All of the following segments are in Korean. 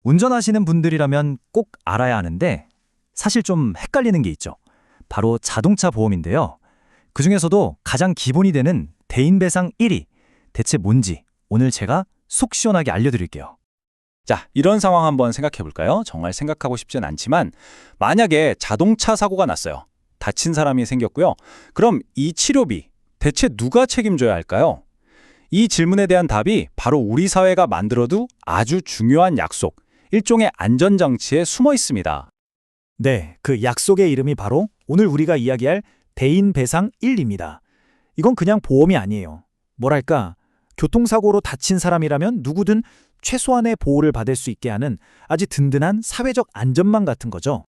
운전하시는 분들이라면 꼭 알아야 하는데 사실 좀 헷갈리는 게 있죠. 바로 자동차 보험인데요. 그중에서도 가장 기본이 되는 대인배상 1위, 대체 뭔지 오늘 제가 속 시원하게 알려드릴게요. 자, 이런 상황 한번 생각해 볼까요? 정말 생각하고 싶진 않지만 만약에 자동차 사고가 났어요. 다친 사람이 생겼고요. 그럼 이 치료비 대체 누가 책임져야 할까요? 이 질문에 대한 답이 바로 우리 사회가 만들어도 아주 중요한 약속, 일종의 안전장치에 숨어 있습니다. 네, 그 약속의 이름이 바로 오늘 우리가 이야기할 대인배상 1입니다. 이건 그냥 보험이 아니에요. 뭐랄까, 교통사고로 다친 사람이라면 누구든 최소한의 보호를 받을 수 있게 하는 아주 든든한 사회적 안전망 같은 거죠.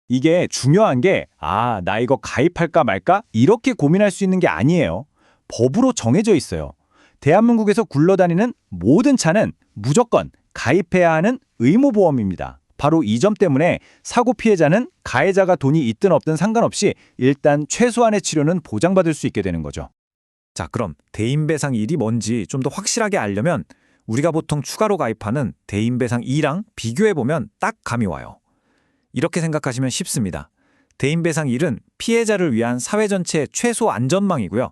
이게 중요한 게, 나 이거 가입할까 말까? 이렇게 고민할 수 있는 게 아니에요. 법으로 정해져 있어요. 대한민국에서 굴러다니는 모든 차는 무조건 가입해야 하는 의무보험입니다. 바로 이 점 때문에 사고 피해자는 가해자가 돈이 있든 없든 상관없이 일단 최소한의 치료는 보장받을 수 있게 되는 거죠. 자, 그럼 대인배상 1이 뭔지 좀 더 확실하게 알려면 우리가 보통 추가로 가입하는 대인배상 2랑 비교해보면 딱 감이 와요. 이렇게 생각하시면 쉽습니다. 대인배상 1은 피해자를 위한 사회 전체의 최소 안전망이고요.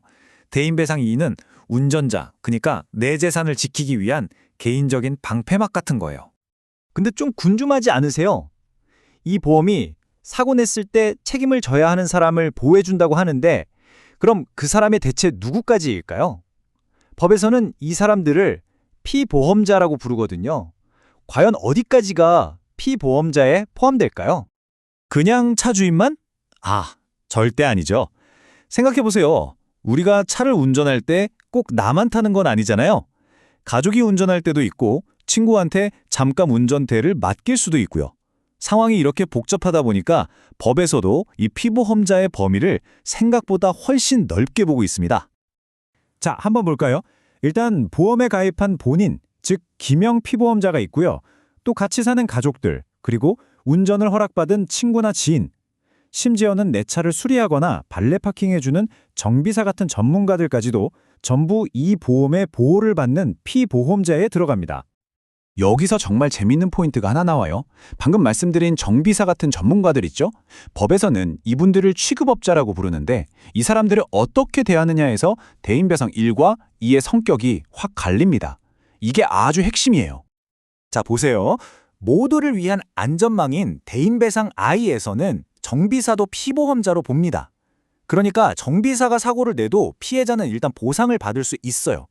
대인배상 2는 운전자, 그러니까 내 재산을 지키기 위한 개인적인 방패막 같은 거예요. 근데 좀 궁금하지 않으세요? 이 보험이 사고 냈을 때 책임을 져야 하는 사람을 보호해준다고 하는데 그럼 그 사람의 대체 누구까지일까요? 법에서는 이 사람들을 피보험자라고 부르거든요. 과연 어디까지가 피보험자에 포함될까요? 그냥 차 주인만? 절대 아니죠. 생각해보세요. 우리가 차를 운전할 때 꼭 나만 타는 건 아니잖아요. 가족이 운전할 때도 있고 친구한테 잠깐 운전대를 맡길 수도 있고요. 상황이 이렇게 복잡하다 보니까 법에서도 이 피보험자의 범위를 생각보다 훨씬 넓게 보고 있습니다. 자, 한번 볼까요? 일단 보험에 가입한 본인, 즉 기명 피보험자가 있고요. 또 같이 사는 가족들, 그리고 운전을 허락받은 친구나 지인, 심지어는 내 차를 수리하거나 발레 파킹해주는 정비사 같은 전문가들까지도 전부 이 보험의 보호를 받는 피보험자에 들어갑니다. 여기서 정말 재밌는 포인트가 하나 나와요. 방금 말씀드린 정비사 같은 전문가들 있죠? 법에서는 이분들을 취급업자라고 부르는데 이 사람들을 어떻게 대하느냐에서 대인배상 1과 2의 성격이 확 갈립니다. 이게 아주 핵심이에요. 자, 보세요. 모두를 위한 안전망인 대인배상 I에서는 정비사도 피보험자로 봅니다. 그러니까 정비사가 사고를 내도 피해자는 일단 보상을 받을 수 있어요.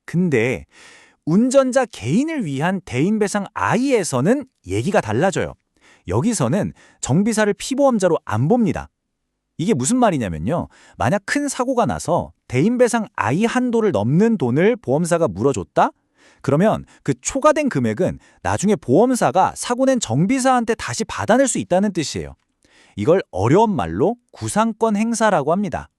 근데 운전자 개인을 위한 대인배상 I에서는 얘기가 달라져요. 여기서는 정비사를 피보험자로 안 봅니다. 이게 무슨 말이냐면요. 만약 큰 사고가 나서 대인배상 I 한도를 넘는 돈을 보험사가 물어줬다? 그러면 그 초과된 금액은 나중에 보험사가 사고 낸 정비사한테 다시 받아낼 수 있다는 뜻이에요. 이걸 어려운 말로 구상권 행사라고 합니다.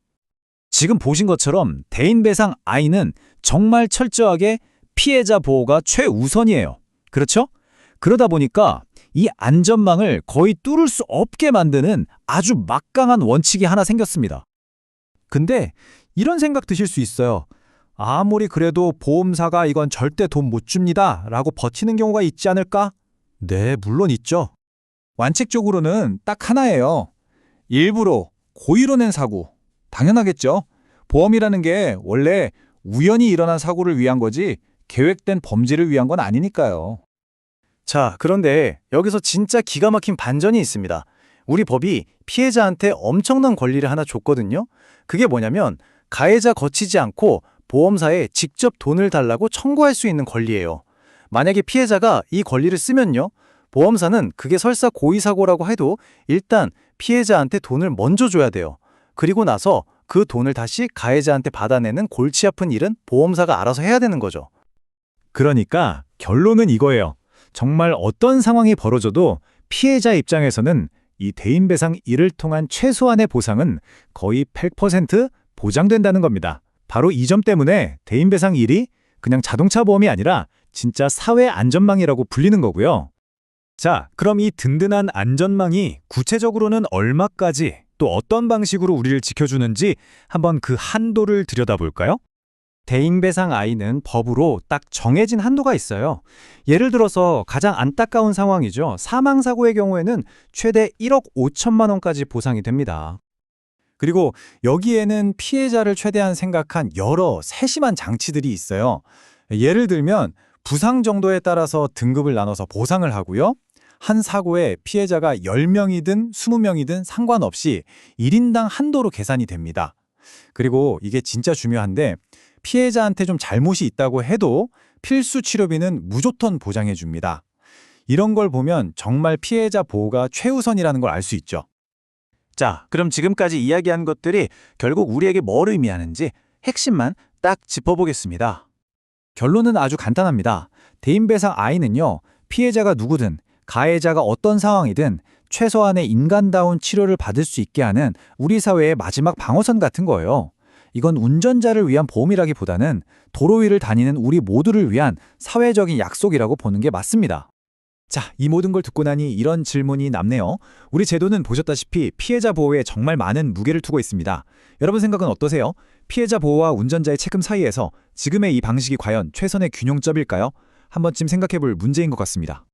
지금 보신 것처럼 대인배상 I는 정말 철저하게 피해자 보호가 최우선이에요. 그렇죠? 그러다 보니까 이 안전망을 거의 뚫을 수 없게 만드는 아주 막강한 원칙이 하나 생겼습니다. 근데 이런 생각 드실 수 있어요. 아무리 그래도 보험사가 이건 절대 돈 못 줍니다 라고 버티는 경우가 있지 않을까? 네, 물론 있죠. 완칙적으로는 딱 하나예요. 일부러 고의로 낸 사고. 당연하겠죠. 보험이라는 게 원래 우연히 일어난 사고를 위한 거지 계획된 범죄를 위한 건 아니니까요. 자, 그런데 여기서 진짜 기가 막힌 반전이 있습니다. 우리 법이 피해자한테 엄청난 권리를 하나 줬거든요. 그게 뭐냐면 가해자 거치지 않고 보험사에 직접 돈을 달라고 청구할 수 있는 권리예요. 만약에 피해자가 이 권리를 쓰면요. 보험사는 그게 설사 고의사고라고 해도 일단 피해자한테 돈을 먼저 줘야 돼요. 그리고 나서 그 돈을 다시 가해자한테 받아내는 골치 아픈 일은 보험사가 알아서 해야 되는 거죠. 그러니까 결론은 이거예요. 정말 어떤 상황이 벌어져도 피해자 입장에서는 이 대인배상 1을 통한 최소한의 보상은 거의 100% 보장된다는 겁니다. 바로 이 점 때문에 대인배상 1이 그냥 자동차 보험이 아니라 진짜 사회 안전망이라고 불리는 거고요. 자, 그럼 이 든든한 안전망이 구체적으로는 얼마까지 또 어떤 방식으로 우리를 지켜주는지 한번 그 한도를 들여다볼까요? 대인배상 I는 법으로 딱 정해진 한도가 있어요. 예를 들어서 가장 안타까운 상황이죠. 사망사고의 경우에는 최대 1억 5천만 원까지 보상이 됩니다. 그리고 여기에는 피해자를 최대한 생각한 여러 세심한 장치들이 있어요. 예를 들면 부상 정도에 따라서 등급을 나눠서 보상을 하고요. 한 사고에 피해자가 10명이든 20명이든 상관없이 1인당 한도로 계산이 됩니다. 그리고 이게 진짜 중요한데 피해자한테 좀 잘못이 있다고 해도 필수 치료비는 무조건 보장해 줍니다. 이런 걸 보면 정말 피해자 보호가 최우선이라는 걸 알 수 있죠. 자, 그럼 지금까지 이야기한 것들이 결국 우리에게 뭘 의미하는지 핵심만 딱 짚어보겠습니다. 결론은 아주 간단합니다. 대인배상 I는요, 피해자가 누구든 가해자가 어떤 상황이든 최소한의 인간다운 치료를 받을 수 있게 하는 우리 사회의 마지막 방어선 같은 거예요. 이건 운전자를 위한 보험이라기보다는 도로 위를 다니는 우리 모두를 위한 사회적인 약속이라고 보는 게 맞습니다. 자, 이 모든 걸 듣고 나니 이런 질문이 남네요. 우리 제도는 보셨다시피 피해자 보호에 정말 많은 무게를 두고 있습니다. 여러분 생각은 어떠세요? 피해자 보호와 운전자의 책임 사이에서 지금의 이 방식이 과연 최선의 균형점일까요? 한 번쯤 생각해 볼 문제인 것 같습니다.